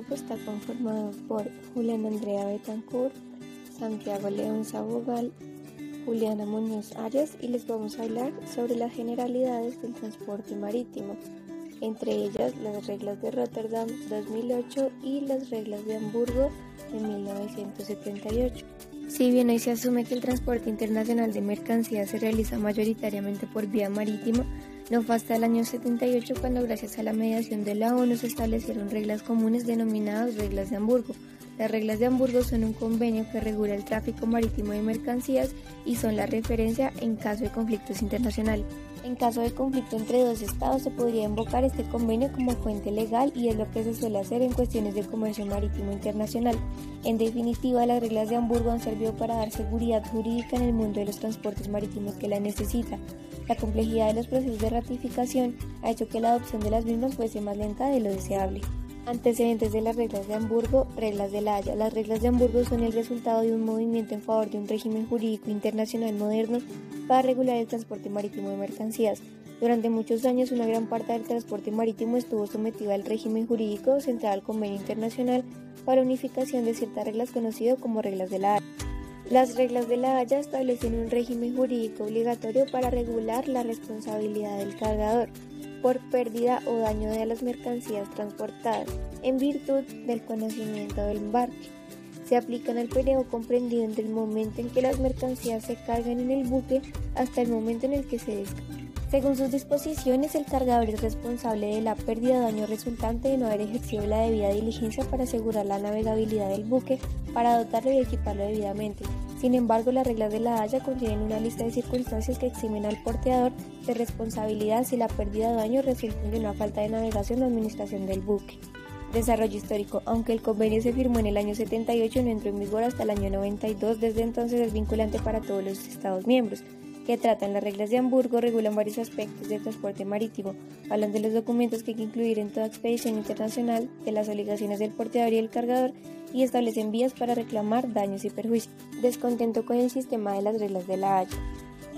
grupo está conformado por Juliana Andrea Betancourt, Santiago León Sabogal, Juliana Muñoz Arias y les vamos a hablar sobre las generalidades del transporte marítimo, entre ellas las reglas de Rotterdam 2008 y las reglas de Hamburgo de 1978. Si bien hoy se asume que el transporte internacional de mercancías se realiza mayoritariamente por vía marítima, no fue hasta el año 78 cuando gracias a la mediación de la ONU se establecieron reglas comunes denominadas reglas de Hamburgo. Las reglas de Hamburgo son un convenio que regula el tráfico marítimo de mercancías y son la referencia en caso de conflictos internacionales. En caso de conflicto entre dos estados se podría invocar este convenio como fuente legal y es lo que se suele hacer en cuestiones de comercio marítimo internacional. En definitiva, las reglas de Hamburgo han servido para dar seguridad jurídica en el mundo de los transportes marítimos que la necesita. La complejidad de los procesos de ratificación ha hecho que la adopción de las mismas fuese más lenta de lo deseable. Antecedentes de las reglas de Hamburgo, reglas de la Haya. Las reglas de Hamburgo son el resultado de un movimiento en favor de un régimen jurídico internacional moderno para regular el transporte marítimo de mercancías. Durante muchos años, una gran parte del transporte marítimo estuvo sometido al régimen jurídico central al Convenio Internacional para la Unificación de ciertas reglas conocido como reglas de la Haya. Las reglas de la Haya establecen un régimen jurídico obligatorio para regular la responsabilidad del cargador por pérdida o daño de las mercancías transportadas, en virtud del conocimiento del embarque. Se aplican al periodo comprendido entre el momento en que las mercancías se cargan en el buque hasta el momento en el que se descargan. Según sus disposiciones, el cargador es responsable de la pérdida o daño resultante de no haber ejercido la debida diligencia para asegurar la navegabilidad del buque, para dotarlo y equiparlo debidamente. Sin embargo, las reglas de la Haya contienen una lista de circunstancias que eximen al porteador de responsabilidad si la pérdida o daño resultan de una falta de navegación o administración del buque. Desarrollo histórico. Aunque el convenio se firmó en el año 78, no entró en vigor hasta el año 92, desde entonces es vinculante para todos los Estados miembros que tratan las reglas de Hamburgo, regulan varios aspectos del transporte marítimo, hablan de los documentos que hay que incluir en toda expedición internacional, de las obligaciones del porteador y el cargador y establecen vías para reclamar daños y perjuicios. Descontento con el sistema de las reglas de la Haya.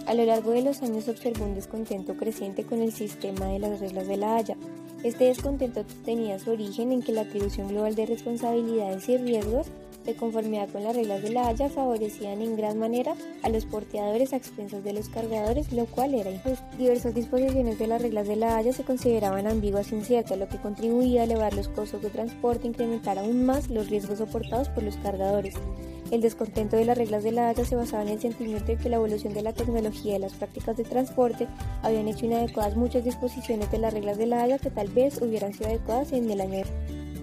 A lo largo de los años se observó un descontento creciente con el sistema de las reglas de la Haya. Este descontento tenía su origen en que la atribución global de responsabilidades y riesgos de conformidad con las reglas de la Haya favorecían en gran manera a los porteadores a expensas de los cargadores, lo cual era injusto. Diversas disposiciones de las reglas de la Haya se consideraban ambiguas e inciertas, lo que contribuía a elevar los costos de transporte e incrementar aún más los riesgos soportados por los cargadores. El descontento de las reglas de la Haya se basaba en el sentimiento de que la evolución de la tecnología y las prácticas de transporte habían hecho inadecuadas muchas disposiciones de las reglas de la Haya que tal vez hubieran sido adecuadas en el año.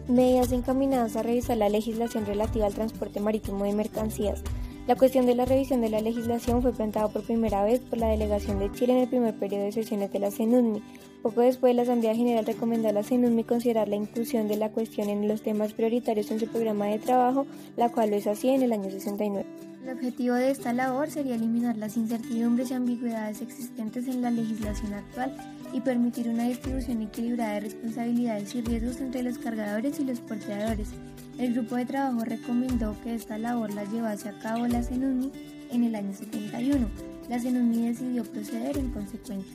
Medidas encaminadas a revisar la legislación relativa al transporte marítimo de mercancías. La cuestión de la revisión de la legislación fue planteada por primera vez por la delegación de Chile en el primer periodo de sesiones de la CENUDMI. Poco después, la Asamblea General recomendó a la CENUDMI considerar la inclusión de la cuestión en los temas prioritarios en su programa de trabajo, la cual lo hizo así en el año 69. El objetivo de esta labor sería eliminar las incertidumbres y ambigüedades existentes en la legislación actual y permitir una distribución equilibrada de responsabilidades y riesgos entre los cargadores y los porteadores. El grupo de trabajo recomendó que esta labor la llevase a cabo la CENUDMI en el año 71. La CENUDMI decidió proceder en consecuencia.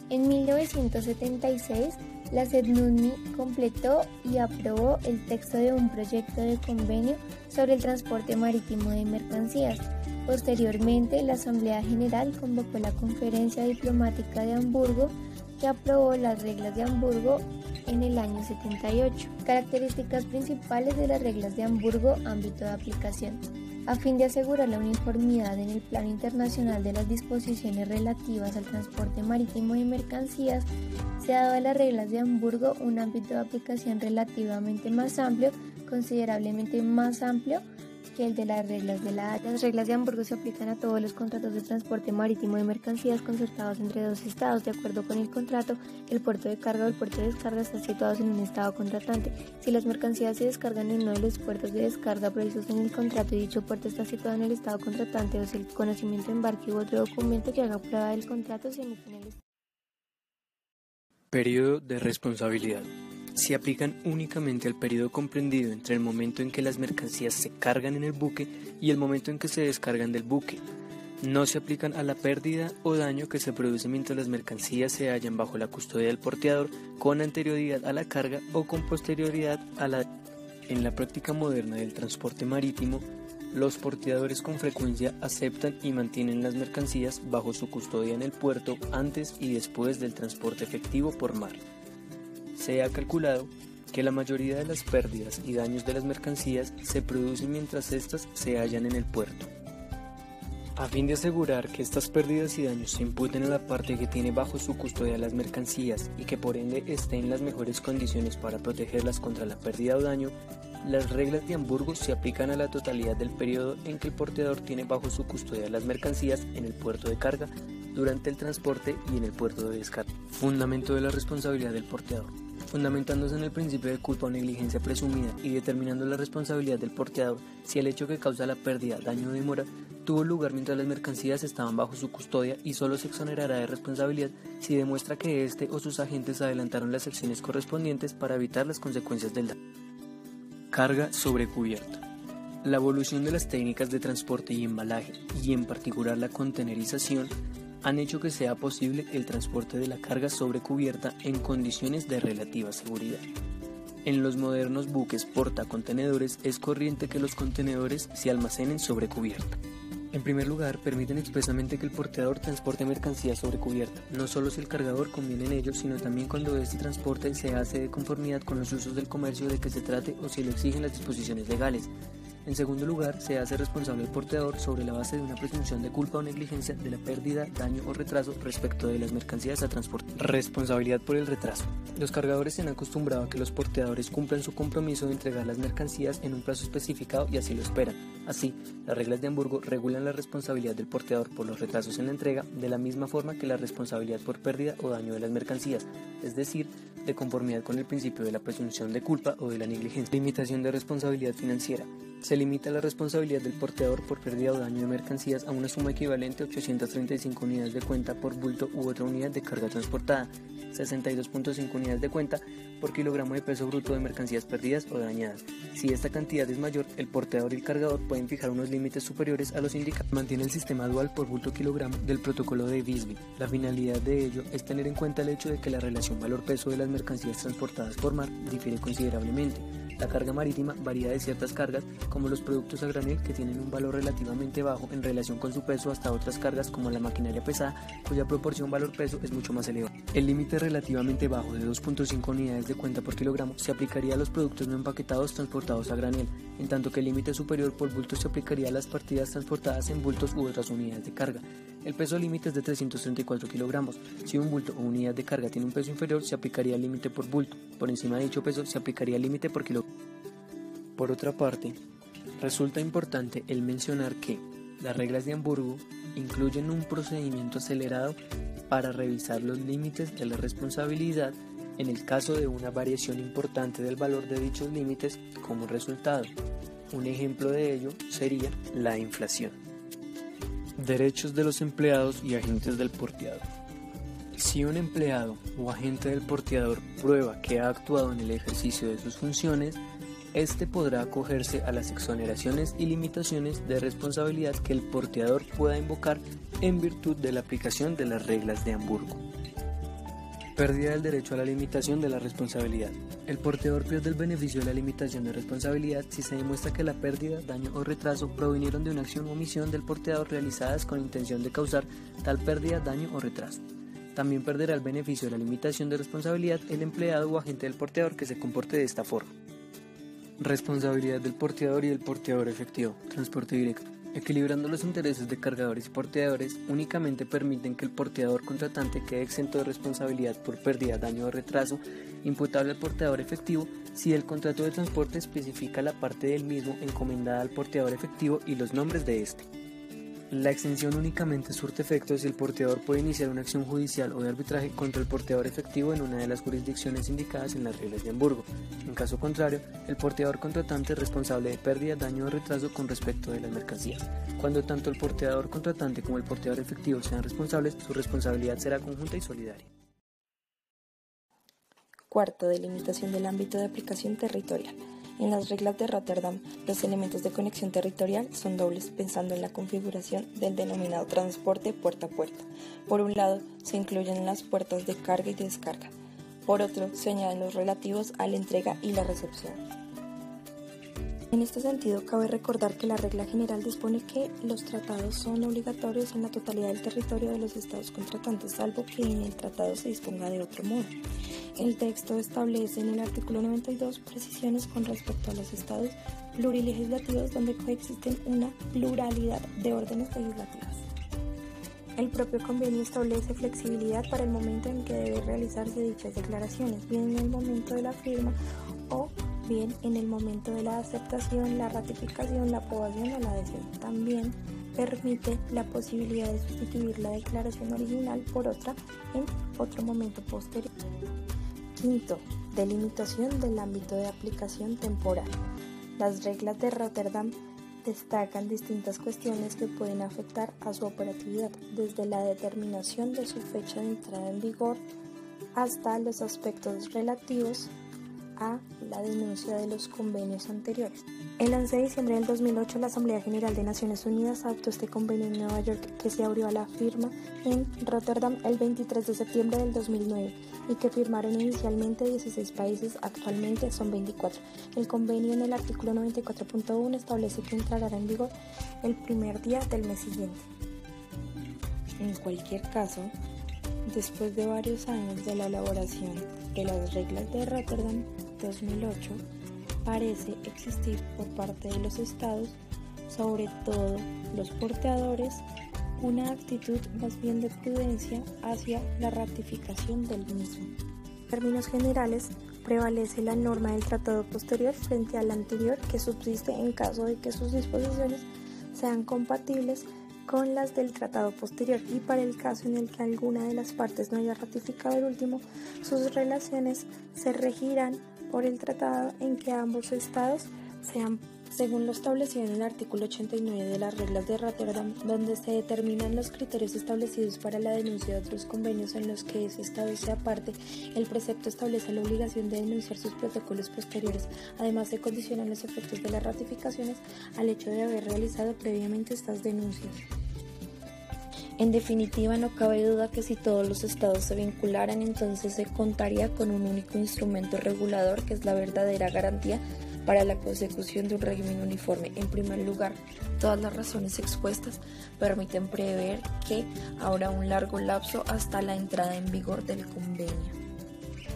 En 1976, la CENUDMI completó y aprobó el texto de un proyecto de convenio sobre el transporte marítimo de mercancías. Posteriormente, la Asamblea General convocó la Conferencia Diplomática de Hamburgo, que aprobó las reglas de Hamburgo en el año 78. Características principales de las reglas de Hamburgo, ámbito de aplicación. A fin de asegurar la uniformidad en el plano internacional de las disposiciones relativas al transporte marítimo de mercancías, se ha dado a las reglas de Hamburgo un ámbito de aplicación relativamente más amplio, considerablemente más amplio que el de las reglas de la Haya. Las reglas de Hamburgo se aplican a todos los contratos de transporte marítimo de mercancías concertados entre dos estados. De acuerdo con el contrato, el puerto de carga o el puerto de descarga están situados en un estado contratante. Si las mercancías se descargan en uno de los puertos de descarga previstos en el contrato y dicho puerto está situado en el estado contratante o si el conocimiento de embarque u otro documento que haga prueba del contrato se emite en el estado. Periodo de responsabilidad. Se aplican únicamente al periodo comprendido entre el momento en que las mercancías se cargan en el buque y el momento en que se descargan del buque. No se aplican a la pérdida o daño que se produce mientras las mercancías se hallan bajo la custodia del porteador con anterioridad a la carga o con posterioridad a la... En la práctica moderna del transporte marítimo, los porteadores con frecuencia aceptan y mantienen las mercancías bajo su custodia en el puerto antes y después del transporte efectivo por mar. Se ha calculado que la mayoría de las pérdidas y daños de las mercancías se producen mientras éstas se hallan en el puerto. A fin de asegurar que estas pérdidas y daños se imputen a la parte que tiene bajo su custodia las mercancías y que por ende esté en las mejores condiciones para protegerlas contra la pérdida o daño, las reglas de Hamburgo se aplican a la totalidad del periodo en que el porteador tiene bajo su custodia las mercancías en el puerto de carga, durante el transporte y en el puerto de descarga. Fundamento de la responsabilidad del porteador. Fundamentándose en el principio de culpa o negligencia presumida y determinando la responsabilidad del porteador si el hecho que causa la pérdida, daño o demora tuvo lugar mientras las mercancías estaban bajo su custodia, y solo se exonerará de responsabilidad si demuestra que éste o sus agentes adelantaron las acciones correspondientes para evitar las consecuencias del daño. Carga sobre cubierta. La evolución de las técnicas de transporte y embalaje, y en particular la contenerización, han hecho que sea posible el transporte de la carga sobre cubierta en condiciones de relativa seguridad. En los modernos buques portacontenedores es corriente que los contenedores se almacenen sobre cubierta. En primer lugar, permiten expresamente que el porteador transporte mercancías sobre cubierta, no solo si el cargador conviene en ello, sino también cuando este transporte se hace de conformidad con los usos del comercio de que se trate o si lo exigen las disposiciones legales. En segundo lugar, se hace responsable el porteador sobre la base de una presunción de culpa o negligencia de la pérdida, daño o retraso respecto de las mercancías a transportar. Responsabilidad por el retraso. Los cargadores se han acostumbrado a que los porteadores cumplan su compromiso de entregar las mercancías en un plazo especificado y así lo esperan. Así, las reglas de Hamburgo regulan la responsabilidad del porteador por los retrasos en la entrega de la misma forma que la responsabilidad por pérdida o daño de las mercancías, es decir, de conformidad con el principio de la presunción de culpa o de la negligencia. Limitación de responsabilidad financiera. Se limita la responsabilidad del porteador por pérdida o daño de mercancías a una suma equivalente a 835 unidades de cuenta por bulto u otra unidad de carga transportada, 62.5 unidades de cuenta por kilogramo de peso bruto de mercancías perdidas o dañadas. Si esta cantidad es mayor, el porteador y el cargador pueden fijar unos límites superiores a los indicados. Mantiene el sistema dual por bulto kilogramo del protocolo de Visby. La finalidad de ello es tener en cuenta el hecho de que la relación valor-peso de las mercancías transportadas por mar difiere considerablemente. La carga marítima varía de ciertas cargas, como los productos a granel, que tienen un valor relativamente bajo en relación con su peso, hasta otras cargas como la maquinaria pesada, cuya proporción valor-peso es mucho más elevada. El límite relativamente bajo de 2.5 unidades de cuenta por kilogramo se aplicaría a los productos no empaquetados transportados a granel, en tanto que el límite superior por bulto se aplicaría a las partidas transportadas en bultos u otras unidades de carga. El peso límite es de 334 kilogramos. Si un bulto o unidad de carga tiene un peso inferior, se aplicaría el límite por bulto. Por encima de dicho peso, se aplicaría el límite por kilogramo. Por otra parte, resulta importante el mencionar que las reglas de Hamburgo incluyen un procedimiento acelerado para revisar los límites de la responsabilidad en el caso de una variación importante del valor de dichos límites como resultado. Un ejemplo de ello sería la inflación. Derechos de los empleados y agentes del porteador. Si un empleado o agente del porteador prueba que ha actuado en el ejercicio de sus funciones, este podrá acogerse a las exoneraciones y limitaciones de responsabilidad que el porteador pueda invocar en virtud de la aplicación de las reglas de Hamburgo. Pérdida del derecho a la limitación de la responsabilidad. El porteador pierde el beneficio de la limitación de responsabilidad si se demuestra que la pérdida, daño o retraso provinieron de una acción o omisión del porteador realizadas con intención de causar tal pérdida, daño o retraso. También perderá el beneficio de la limitación de responsabilidad el empleado o agente del porteador que se comporte de esta forma. Responsabilidad del porteador y del porteador efectivo. Transporte directo. Equilibrando los intereses de cargadores y porteadores, únicamente permiten que el porteador contratante quede exento de responsabilidad por pérdida, daño o retraso imputable al porteador efectivo si el contrato de transporte especifica la parte del mismo encomendada al porteador efectivo y los nombres de este. La exención únicamente surte efecto si el porteador puede iniciar una acción judicial o de arbitraje contra el porteador efectivo en una de las jurisdicciones indicadas en las reglas de Hamburgo. En caso contrario, el porteador contratante es responsable de pérdida, daño o retraso con respecto de las mercancías. Cuando tanto el porteador contratante como el porteador efectivo sean responsables, su responsabilidad será conjunta y solidaria. Cuarto, delimitación del ámbito de aplicación territorial. En las reglas de Rotterdam, los elementos de conexión territorial son dobles, pensando en la configuración del denominado transporte puerta a puerta. Por un lado, se incluyen las puertas de carga y de descarga. Por otro, se añaden los relativos a la entrega y la recepción. En este sentido, cabe recordar que la regla general dispone que los tratados son obligatorios en la totalidad del territorio de los estados contratantes, salvo que en el tratado se disponga de otro modo. El texto establece en el artículo 92 precisiones con respecto a los estados plurilegislativos donde coexisten una pluralidad de órdenes legislativas. El propio convenio establece flexibilidad para el momento en que deben realizarse dichas declaraciones, bien en el momento de la firma o bien en el momento de la aceptación, la ratificación, la aprobación o la adhesión. También permite la posibilidad de sustituir la declaración original por otra en otro momento posterior. Quinto, delimitación del ámbito de aplicación temporal. Las reglas de Rotterdam destacan distintas cuestiones que pueden afectar a su operatividad, desde la determinación de su fecha de entrada en vigor hasta los aspectos relativos a la denuncia de los convenios anteriores. El 11 de diciembre del 2008, la Asamblea General de Naciones Unidas adoptó este convenio en Nueva York, que se abrió a la firma en Rotterdam el 23 de septiembre del 2009 y que firmaron inicialmente 16 países, actualmente son 24. El convenio en el artículo 94.1 establece que entrará en vigor el primer día del mes siguiente. En cualquier caso, después de varios años de la elaboración de las reglas de Rotterdam 2008, parece existir por parte de los estados, sobre todo los porteadores, una actitud más bien de prudencia hacia la ratificación del mismo. En términos generales, prevalece la norma del tratado posterior frente a la anterior, que subsiste en caso de que sus disposiciones sean compatibles con las del tratado posterior, y para el caso en el que alguna de las partes no haya ratificado el último, sus relaciones se regirán por el tratado en que ambos estados sean, según lo establecido en el artículo 89 de las reglas de Rotterdam, donde se determinan los criterios establecidos para la denuncia de otros convenios en los que ese estado sea parte. El precepto establece la obligación de denunciar sus protocolos posteriores. Además, se condicionan los efectos de las ratificaciones al hecho de haber realizado previamente estas denuncias. En definitiva, no cabe duda que si todos los estados se vincularan, entonces se contaría con un único instrumento regulador, que es la verdadera garantía para la consecución de un régimen uniforme. En primer lugar, todas las razones expuestas permiten prever que habrá un largo lapso hasta la entrada en vigor del convenio.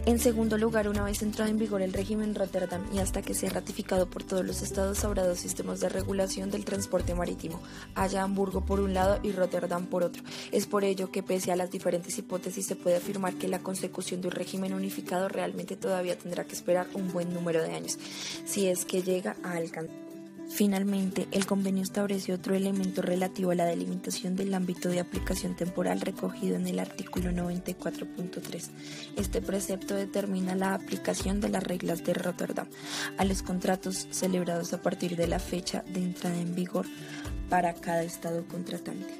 En segundo lugar, una vez entrado en vigor el régimen Rotterdam y hasta que sea ratificado por todos los estados, habrá dos sistemas de regulación del transporte marítimo, haya Hamburgo por un lado y Rotterdam por otro. Es por ello que, pese a las diferentes hipótesis, se puede afirmar que la consecución de un régimen unificado realmente todavía tendrá que esperar un buen número de años, si es que llega a alcanzar. Finalmente, el convenio establece otro elemento relativo a la delimitación del ámbito de aplicación temporal recogido en el artículo 94.3. Este precepto determina la aplicación de las reglas de Rotterdam a los contratos celebrados a partir de la fecha de entrada en vigor para cada estado contratante.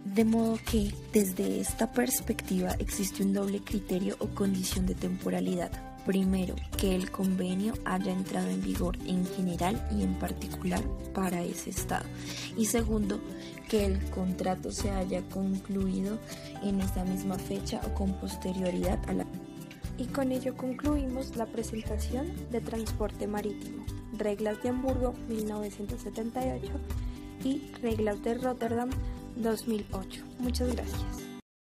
De modo que, desde esta perspectiva, existe un doble criterio o condición de temporalidad. Primero, que el convenio haya entrado en vigor en general y en particular para ese estado. Y segundo, que el contrato se haya concluido en esa misma fecha o con posterioridad a la... Y con ello concluimos la presentación de Transporte Marítimo, Reglas de Hamburgo 1978 y Reglas de Rotterdam 2008. Muchas gracias.